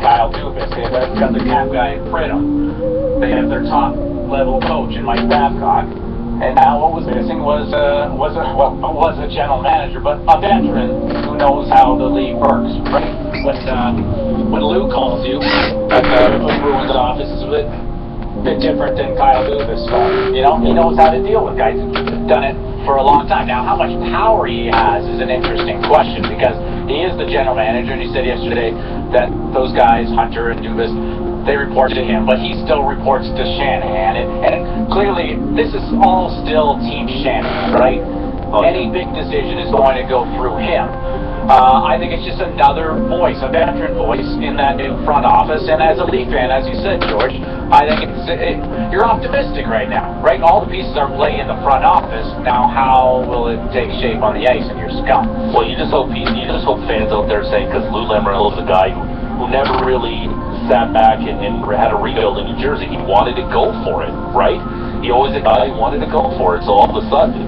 Kyle Dubas. They've got the cap guy in Pridham. They have their top level coach in Mike Babcock. And now what was missing was a general manager, but a veteran who knows how the league works, right? When Lou calls you, Bruins office is a bit different than Kyle Dubas. You know, he knows how to deal with guys who've done it for a long time. Now, how much power he has is an interesting question because he is the general manager, and he said yesterday that those guys, Hunter and Dubas, they report to him, but he still reports to Shanahan. And clearly, this is all still Team Shanahan, right? Any big decision is going to go through him. I think it's just another voice, a veteran voice in that new front office. And as a Leaf fan, as you said, George, I think you're optimistic right now, right? All the pieces are playing in the front office. Now, how will it take shape on the ice in years to come? Well, you just hope fans out there saying, because Lou Lamoriello is a guy who never really sat back and had a rebuild in New Jersey. He wanted to go for it, right? He always a guy who wanted to go for it. So all of a sudden,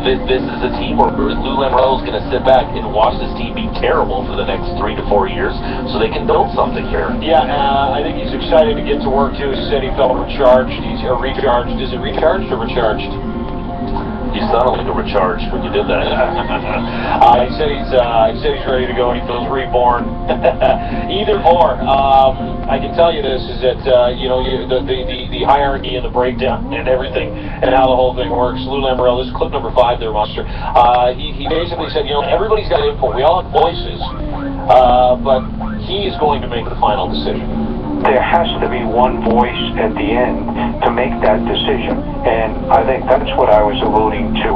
this is a team where Lou Lamoriello is going to sit back and watch this team be terrible for the next 3 to 4 years so they can build something here. Yeah, I think he's excited to get to work too. He said he felt recharged. He's recharged. Is it recharged or recharged? You sounded like a recharge when you did that. He said he's ready to go. He feels reborn. Either or. I can tell you this is that the hierarchy and the breakdown and everything and how the whole thing works. Lou Lamoriello, this is clip number 5 there, Monster. He basically said, everybody's got input. We all have voices, but he is going to make the final decision. There has to be one voice at the end to make that decision. And I think that's what I was alluding to,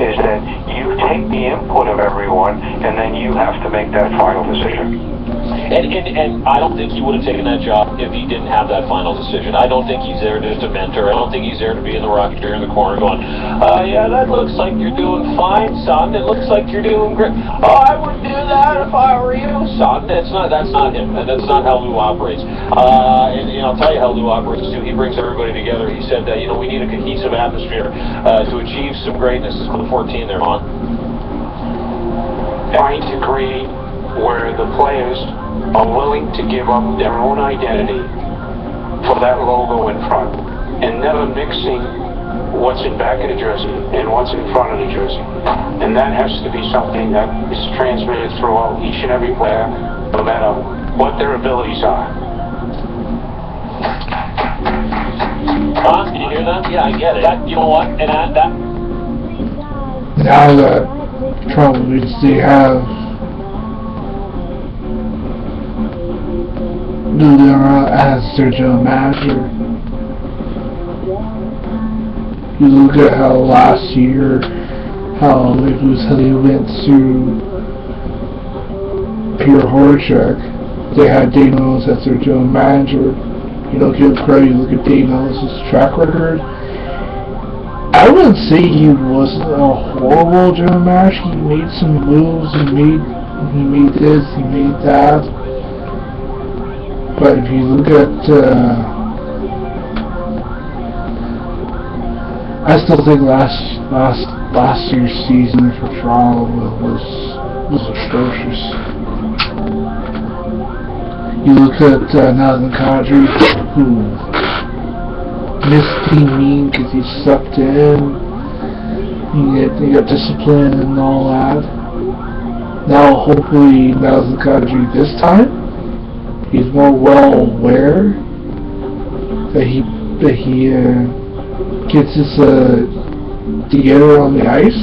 is that you take the input of everyone and then you have to make that final decision. And I don't think he would have taken that job if he didn't have that final decision. I don't think he's there just to mentor. I don't think he's there to be in the rocking chair in the corner going, yeah, that looks like you're doing fine, son. It looks like you're doing great. Oh, I wouldn't do that if I were you, son. That's not him. And that's not how Lou operates. And I'll tell you how Lou operates too. He brings everybody together. He said that, we need a cohesive atmosphere to achieve some greatness. It's the 14 there, Mon. Trying to create where the players are willing to give up their own identity for that logo in front, and never mixing what's in back of the jersey and what's in front of the jersey. And that has to be something that is transmitted throughout each and every player, no matter what their abilities are. Don, can you hear that? Yeah, I get it. You know what? And that. Now that probably they have Lula as their general manager. You look at how last year, how they went through Pierre Horacek. They had Danos as their general manager. You don't give credit. You look at Danos' track record. I wouldn't say he wasn't a horrible general manager. He made some moves. He made this. He made that. But if you look at, I still think last year's season for Toronto was atrocious. You look at Nathan Kadri, who missed being mean because he sucked in. You got discipline and all that. Now, hopefully, Nathan Kadri this time, he's more well aware that he gets his together on the ice.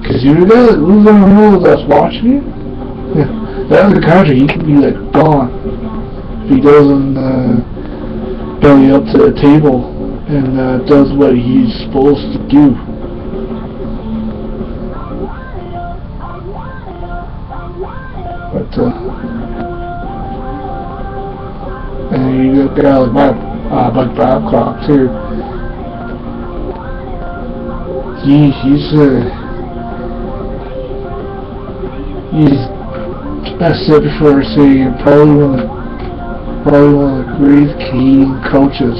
Because you're the guy that loses on the rule that's watching you. That other country, he can be like gone if he doesn't belly up to the table and does what he's supposed to do. But and you got a guy like Mike Babcock too. I said before, probably one of the greatest Canadian coaches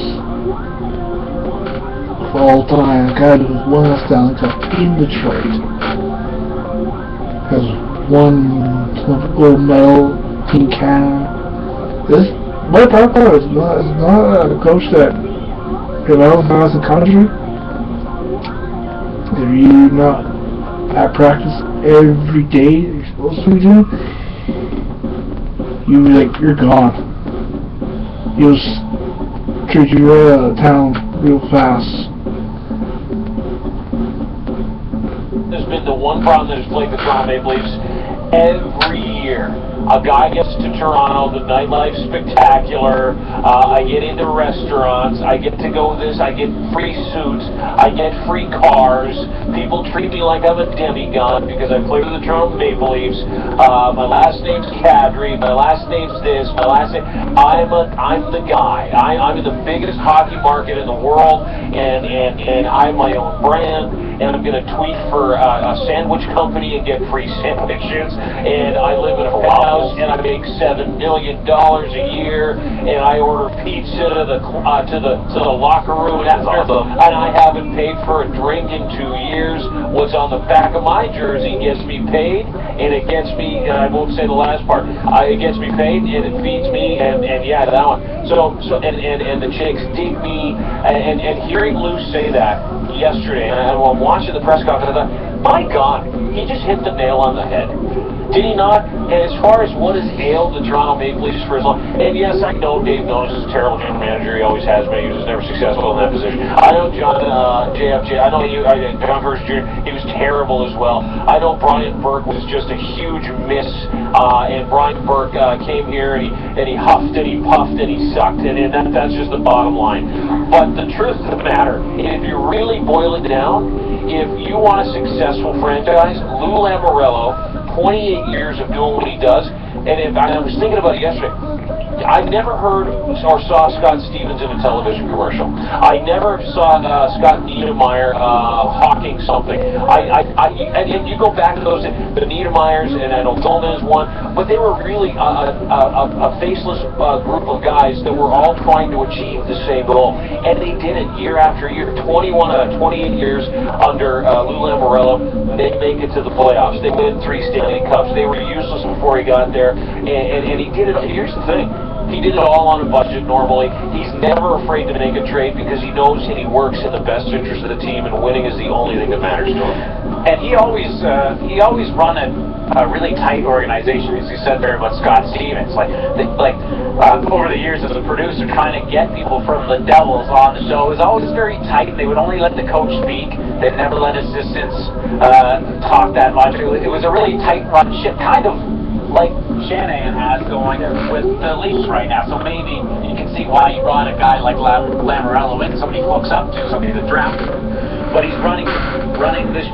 of all time. A guy who won a Stanley Cup in Detroit, has won gold medal in Canada, Mike Parker is not a coach that, if I was not in the country, if you're not at practice every day you're supposed to be doing, you're gone. He'll just treat you right out of town real fast. Has been the one problem that has plagued the Toronto Maple Leafs every year. A guy gets to Toronto, the nightlife's spectacular, I get into restaurants, I get to go this, I get free suits, I get free cars, people treat me like I'm a demigod because I play for the Toronto Maple Leafs, my last name's Kadri, my last name's this, my last name, I'm the guy. I'm in the biggest hockey market in the world, and I'm my own brand, and I'm going to tweet for a sandwich company and get free sandwiches, and I live in a penthouse, and I make $7 million a year, and I order pizza to the locker room after, and I haven't paid for a drink in 2 years. What's on the back of my jersey gets me paid, and it gets me, and I won't say the last part, it gets me paid, and it feeds me, and yeah, that one. So and the chicks dig me, and hearing Lou say that yesterday, and I'm watching the press conference, I thought, my God, he just hit the nail on the head. Did he not? And as far as what has ailed the Toronto Maple Leafs for as long, and yes, I know Dave Nones is a terrible general manager. He always has been. He was never successful in that position. I know John JFJ. I know John Hurst Jr. He was terrible as well. I know Brian Burke was just a huge miss. And Brian Burke came here and he huffed and he puffed and he sucked, and that's just the bottom line. But the truth of the matter, if you really boil it down, if you want a successful franchise, Lou Lamoriello, 28 years of doing what he does, and I was thinking about it yesterday, I never heard or saw Scott Stevens in a television commercial. I never saw Scott Niedermayer hawking something. And you go back to those, the Niedermayers, and I know Gomez one, but they were really a faceless group of guys that were all trying to achieve the same goal. And they did it year after year. 28 years under Lou Lamoriello, they make it to the playoffs. They win 3 Stanley Cups. They were useless before he got there. And he did it. Here's the thing. He did it all on a budget normally. He's never afraid to make a trade because he knows and he works in the best interest of the team, and winning is the only thing that matters to him. And he always run a really tight organization, as you said there about Scott Stevens. Over the years as a producer, trying to get people from the Devils on the show, it was always very tight. They would only let the coach speak. They'd never let assistants talk that much. It was a really tight run ship, kind of like Shanahan has going with the Leafs right now. So maybe you can see why he brought a guy like Lamoriello in, somebody he looks up to, somebody that drafted him. But he's running this